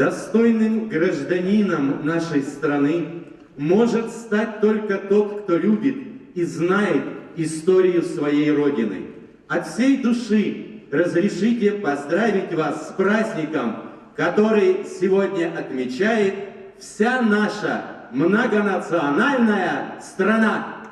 Достойным гражданином нашей страны может стать только тот, кто любит и знает историю своей Родины. От всей души разрешите поздравить вас с праздником, который сегодня отмечает вся наша многонациональная страна.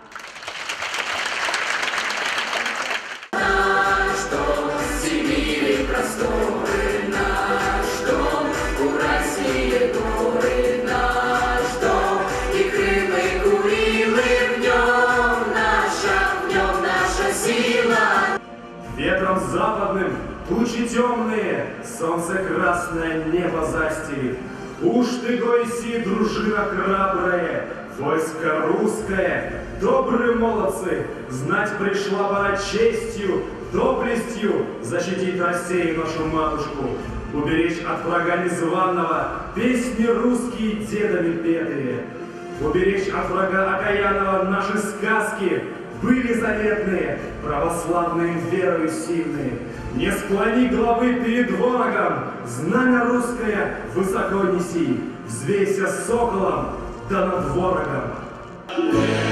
Ветром западным тучи темные, солнце красное небо застелит. Уж ты гойси, дружина храбрая, войско русское, добрые молодцы, знать пришла пора честью, доблестью защитить Россию, нашу матушку, уберечь от врага незваного песни русские дедами петые, уберечь от врага окаянного наши сказки, были заветные, православные верою сильные. Не склони головы перед ворогом, знамя русское высоко неси, взвейся соколом, да над ворогом.